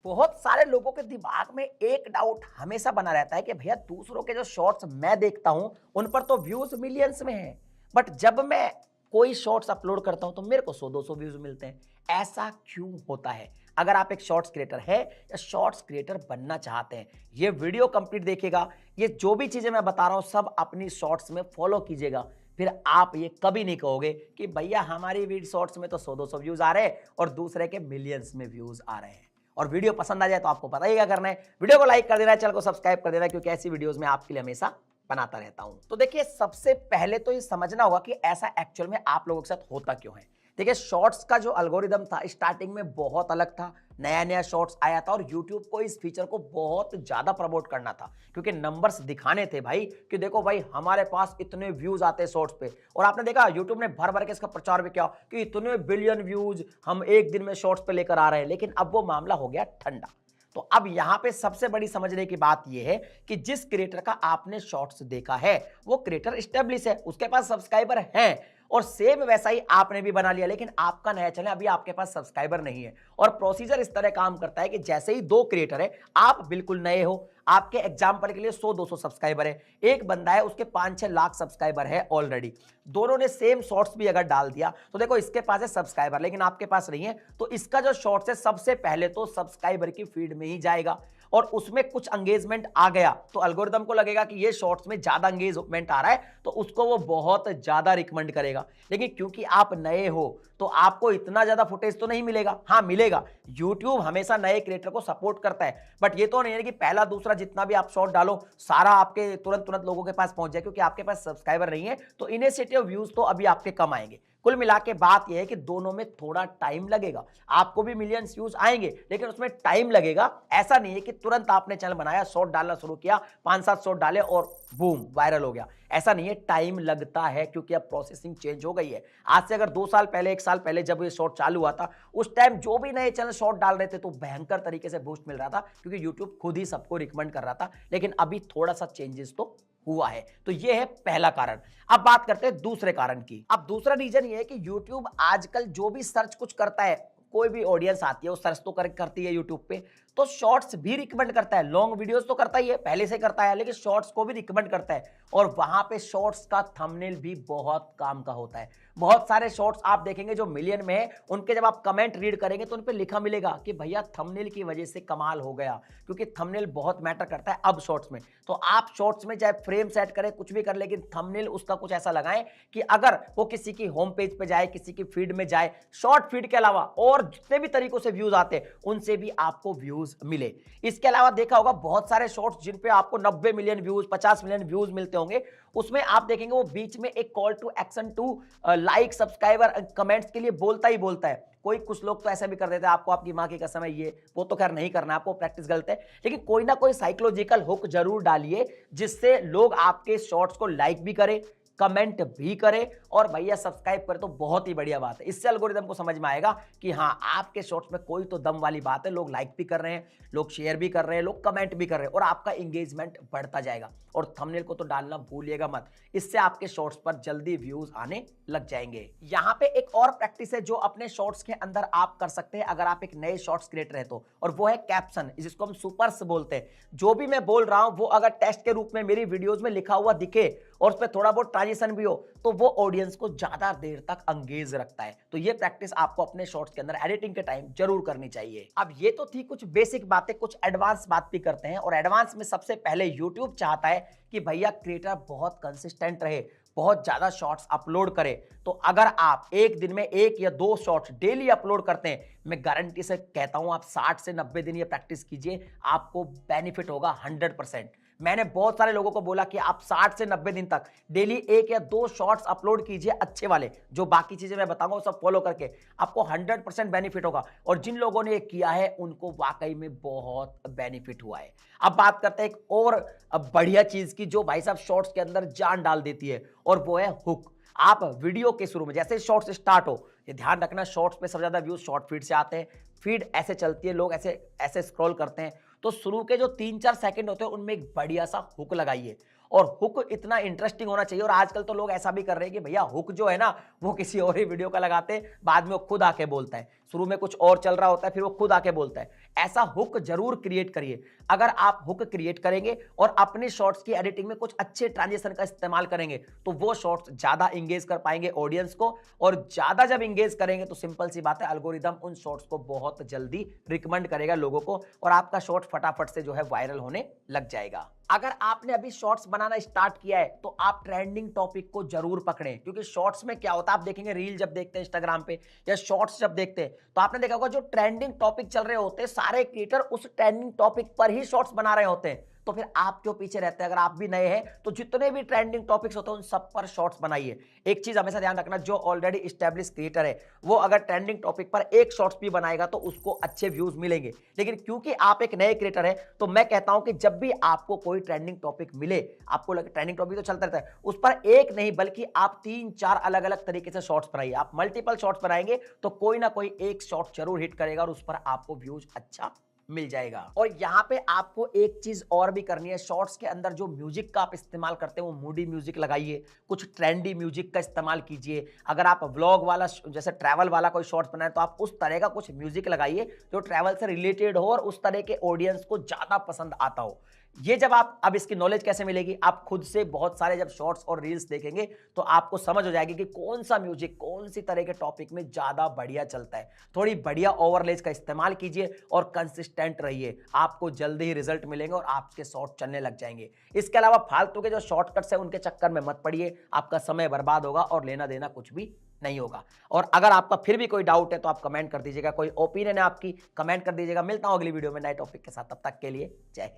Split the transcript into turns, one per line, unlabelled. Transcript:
बहुत सारे लोगों के दिमाग में एक डाउट हमेशा बना रहता है कि भैया दूसरों के जो शॉर्ट्स मैं देखता हूं उन पर तो व्यूज मिलियंस में हैं, बट जब मैं कोई शॉर्ट्स अपलोड करता हूं तो मेरे को 100-200 व्यूज मिलते हैं। ऐसा क्यों होता है? अगर आप एक शॉर्ट्स क्रिएटर है या शॉर्ट्स क्रिएटर बनना चाहते हैं, ये वीडियो कंप्लीट देखिएगा। ये जो भी चीजें मैं बता रहा हूं सब अपनी शॉर्ट्स में फॉलो कीजिएगा। फिर आप ये कभी नहीं कहोगे कि भैया हमारी शॉर्ट्स में तो 100-200 व्यूज आ रहे हैं और दूसरे के मिलियंस में व्यूज आ रहे हैं। और वीडियो पसंद आ जाए तो आपको पता ही क्या करना है, वीडियो को लाइक कर देना है, चैनल को सब्सक्राइब कर देना है, क्योंकि ऐसी वीडियोस में आपके लिए हमेशा बनाता रहता हूं। तो देखिए, सबसे पहले तो ये समझना होगा कि ऐसा एक्चुअल में आप लोगों के साथ होता क्यों है। देखिए, शॉर्ट्स का जो एल्गोरिदम था स्टार्टिंग में बहुत अलग था, नया नया शॉर्ट्स आया था और यूट्यूब को इस फीचर को बहुत ज्यादा प्रमोट करना था, क्योंकि नंबर्स दिखाने थे भाई कि देखो भाई हमारे पास इतने व्यूज आते हैं शॉर्ट्स पे। और आपने देखा यूट्यूब ने भर भर के इसका प्रचार भी किया कि इतने बिलियन व्यूज हम एक दिन में शॉर्ट्स पे लेकर आ रहे हैं, लेकिन अब वो मामला हो गया ठंडा। तो अब यहां पे सबसे बड़ी समझने की बात यह है कि जिस क्रिएटर का आपने शॉर्ट्स देखा है वो क्रिएटर स्टेब्लिश है, उसके पास सब्सक्राइबर हैं और सेम वैसा ही आपने भी बना लिया, लेकिन आपका नया चैनल अभी आपके पास सब्सक्राइबर नहीं है। और प्रोसीजर इस तरह काम करता है कि जैसे ही दो क्रिएटर है, आप बिल्कुल नए हो, आपके एग्जाम्पल के लिए 100-200 सब्सक्राइबर है, एक बंदा है उसके 5-6 लाख सब्सक्राइबर है ऑलरेडी, दोनों ने सेम शॉर्ट्स भी अगर डाल दिया तो देखो इसके पास है सब्सक्राइबर लेकिन आपके पास नहीं है, तो इसका जो शॉर्ट्स है सबसे पहले तो सब्सक्राइबर की फीड में ही जाएगा और उसमें कुछ एंगेजमेंट आ गया तो एल्गोरिदम को लगेगा कि ये शॉर्ट्स में ज्यादा एंगेजमेंट आ रहा है तो उसको वो बहुत ज्यादा रिकमेंड करेगा। लेकिन क्योंकि आप नए हो तो आपको इतना ज्यादा फुटेज तो नहीं मिलेगा। हाँ मिलेगा, यूट्यूब हमेशा नए क्रिएटर को सपोर्ट करता है, बट ये तो नहीं है कि पहला दूसरा जितना भी आप शॉर्ट डालो सारा आपके तुरंत लोगों के पास पहुंच जाए, क्योंकि आपके पास सब्सक्राइबर नहीं है तो इनिशिएटिव व्यूज तो अभी आपके कम आएंगे। कुल मिला के बात यह है कि दोनों में थोड़ा टाइम लगेगा, आपको भी मिलियंस व्यूज आएंगे लेकिन उसमें टाइम लगेगा। ऐसा नहीं है कि तुरंत आपने चैनल बनाया, शॉर्ट डालना शुरू किया, 5-7 शॉर्ट डाले और बूम वायरल हो गया, ऐसा नहीं है, टाइम लगता है क्योंकि अब प्रोसेसिंग चेंज हो गई है। आज से अगर 2 साल पहले 1 साल पहले जब ये शॉर्ट चालू हुआ था उस टाइम जो भी नए चैनल शॉर्ट डाल रहे थे तो भयंकर तरीके से बूस्ट मिल रहा था, क्योंकि यूट्यूब खुद ही सबको रिकमेंड कर रहा था। लेकिन अभी थोड़ा सा चेंजेस तो हुआ है, तो ये है पहला कारण। अब बात करते हैं दूसरे कारण की। अब दूसरा रीजन ये है कि यूट्यूब आजकल जो भी सर्च कुछ करता है, कोई भी ऑडियंस आती है वो सर्च तो करती है यूट्यूब पे, तो शॉर्ट्स भी रिकमेंड करता है। लॉन्ग वीडियोस तो करता ही है, पहले से करता है, लेकिन शॉर्ट्स को भी रिकमेंड करता है और वहां पे शॉर्ट्स का थंबनेल भी बहुत काम का होता है। बहुत सारे शॉर्ट्स आप देखेंगे जो मिलियन में है, उनके जब आप कमेंट रीड करेंगे तो उन पे लिखा मिलेगा कि भैया थंबनेल की वजह से कमाल हो गया, क्योंकि थंबनेल बहुत मैटर करता है अब शॉर्ट्स में। तो आप शॉर्ट्स में चाहे फ्रेम सेट करें कुछ भी कर, लेकिन थंबनेल उसका कुछ ऐसा लगाएं कि अगर वो किसी की होम पेज पे जाए, किसी की फीड में जाए, शॉर्ट फीड के अलावा और जितने भी तरीकों से व्यूज आते हैं उनसे भी आपको व्यूज मिले। इसके अलावा देखा होगा बहुत सारे शॉर्ट्स जिन पे आपको 90 मिलियन व्यूज, 50 मिलियन व्यूज मिलते होंगे, उसमें आप देखेंगे वो बीच में एक call to action to like, subscriber, comments के लिए बोलता ही बोलता है। कोई कुछ लोग तो ऐसा भी कर देते हैं, आपको आपकी मां की कसम है ये वो तो खैर नहीं करना, आपको प्रैक्टिस गलत है, लेकिन कोई ना कोई साइकोलॉजिकल हुक जरूर डालिए जिससे लोग आपके शॉर्ट्स को लाइक भी करें, कमेंट भी करे और भैया सब्सक्राइब करे, तो बहुत ही बढ़िया बात है। इससे एल्गोरिदम को समझ में आएगा कि हाँ आपके शॉर्ट्स में कोई तो दम वाली बात है, लोग लाइक भी कर रहे हैं, लोग शेयर भी कर रहे हैं, लोग कमेंट भी कर रहे हैं और आपका एंगेजमेंट बढ़ता जाएगा। और थंबनेल को तो डालना भूलिएगा मत, इससे आपके शॉर्ट्स पर जल्दी व्यूज आने लग जाएंगे। यहाँ पे एक और प्रैक्टिस है जो अपने शॉर्ट्स के अंदर आप कर सकते हैं अगर आप एक नए शॉर्ट्स क्रिएटर है तो, और वो है कैप्शन, जिसको हम सुपर्स बोलते हैं। जो भी मैं बोल रहा हूं वो अगर टेक्स्ट के रूप में मेरी वीडियोस में लिखा हुआ दिखे और उस पर थोड़ा बहुत ट्रांजिशन भी हो तो वो ऑडियंस को ज्यादा देर तक अंगेज रखता है। तो ये प्रैक्टिस आपको अपने शॉर्ट्स के अंदर एडिटिंग के टाइम जरूर करनी चाहिए। अब ये तो थी कुछ बेसिक बातें, कुछ एडवांस बात भी करते हैं। और एडवांस में सबसे पहले यूट्यूब चाहता है कि भैया क्रिएटर बहुत कंसिस्टेंट रहे, बहुत ज्यादा शॉर्ट्स अपलोड करे। तो अगर आप एक दिन में 1 या 2 शॉर्ट्स डेली अपलोड करते हैं, मैं गारंटी से कहता हूं आप 60 से 90 दिन ये प्रैक्टिस कीजिए, आपको बेनिफिट होगा 100%। मैंने बहुत सारे लोगों को बोला कि आप 60 से 90 दिन तक डेली 1 या 2 शॉर्ट्स अपलोड कीजिए अच्छे वाले, जो बाकी चीजें मैं बताऊंगा वो सब फॉलो करके आपको 100% बेनिफिट होगा। और जिन लोगों ने ये किया है उनको वाकई में बहुत बेनिफिट हुआ है। अब बात करते हैं एक और बढ़िया चीज की जो भाई साहब शॉर्ट्स के अंदर जान डाल देती है, और वो है हुक। आप वीडियो के शुरू में जैसे शॉर्ट्स स्टार्ट हो, ये ध्यान रखना शॉर्ट्स पे सबसे ज्यादा व्यूज शॉर्ट फीड से आते हैं। फीड ऐसे चलती है, लोग ऐसे ऐसे स्क्रॉल करते हैं, तो शुरू के जो 3-4 सेकंड होते हैं उनमें एक बढ़िया सा हुक लगाइए। और हुक इतना इंटरेस्टिंग होना चाहिए। और आजकल तो लोग ऐसा भी कर रहे हैं कि भैया हुक जो है ना वो किसी और ही वीडियो का लगाते हैं, बाद में वो खुद आके बोलता है। शुरू में कुछ और चल रहा होता है, फिर वो खुद आके बोलता है। ऐसा हुक जरूर क्रिएट करिए। अगर आप हुक क्रिएट करेंगे और अपने शॉर्ट्स की एडिटिंग में कुछ अच्छे ट्रांजिशन का इस्तेमाल करेंगे तो वो शॉर्ट्स ज्यादा इंगेज कर पाएंगे ऑडियंस को, और ज्यादा जब इंगेज करेंगे तो सिंपल सी बात है, एल्गोरिदम उन शॉर्ट्स को बहुत जल्दी रिकमेंड करेगा लोगों को और आपका शॉर्ट फटाफट से जो है वायरल होने लग जाएगा। अगर आपने अभी शॉर्ट्स बनाना स्टार्ट किया है तो आप ट्रेंडिंग टॉपिक को जरूर पकड़ें, क्योंकि शॉर्ट्स में क्या होता है, आप देखेंगे रील जब देखते हैं इंस्टाग्राम पे या शॉर्ट्स जब देखते हैं तो आपने देखा होगा जो ट्रेंडिंग टॉपिक चल रहे होते हैं सारे क्रिएटर उस ट्रेंडिंग टॉपिक पर ही शॉर्ट्स बना रहे होते हैं। तो फिर आप क्यों पीछे रहते हैं? अगर आप भी नए हैं तो जितने भी ट्रेंडिंग टॉपिक्स होते हैं उन सब पर शॉर्ट्स बनाइए। एक चीज हमेशा ध्यान रखना, जो ऑलरेडी एस्टैब्लिश क्रिएटर है वो अगर ट्रेंडिंग टॉपिक पर एक शॉर्ट्स भी बनाएगा तो उसको अच्छे व्यूज मिलेंगे, लेकिन क्योंकि आप एक नए क्रिएटर है तो मैं कहता हूं कि जब भी आपको कोई ट्रेंडिंग टॉपिक मिले, आपको लगे ट्रेंडिंग टॉपिक तो चलता रहता है, उस पर एक नहीं बल्कि आप 3-4 अलग अलग तरीके से शॉर्ट्स बनाइए। आप मल्टीपल शॉर्ट्स बनाएंगे तो कोई ना कोई एक शॉर्ट जरूर हिट करेगा और उस पर आपको व्यूज अच्छा मिल जाएगा। और यहां पे आपको एक चीज और भी करनी है, शॉर्ट्स के अंदर जो म्यूजिक का आप इस्तेमाल करते हैं वो मूडी म्यूजिक लगाइए, कुछ ट्रेंडी म्यूजिक का इस्तेमाल कीजिए। अगर आप व्लॉग वाला जैसे ट्रैवल वाला कोई शॉर्ट्स बनाए तो आप उस तरह का कुछ म्यूजिक लगाइए जो ट्रैवल से रिलेटेड हो और उस तरह के ऑडियंस को ज्यादा पसंद आता हो। ये जब आप, अब इसकी नॉलेज कैसे मिलेगी, आप खुद से बहुत सारे जब शॉर्ट्स और रील्स देखेंगे तो आपको समझ हो जाएगी कि कौन सा म्यूजिक कौन सी तरह के टॉपिक में ज्यादा बढ़िया चलता है। थोड़ी बढ़िया ओवरलेज का इस्तेमाल कीजिए और कंसिस्टेंट रहिए, आपको जल्दी ही रिजल्ट मिलेंगे और आपके शॉर्ट चलने लग जाएंगे। इसके अलावा फालतू के जो शॉर्टकट्स है उनके चक्कर में मत पड़िए, आपका समय बर्बाद होगा और लेना देना कुछ भी नहीं होगा। और अगर आपका फिर भी कोई डाउट है तो आप कमेंट कर दीजिएगा, कोई ओपिनियन है आपकी कमेंट कर दीजिएगा। मिलता हूं अगली वीडियो में नए टॉपिक के साथ, तब तक के लिए जय हिंद।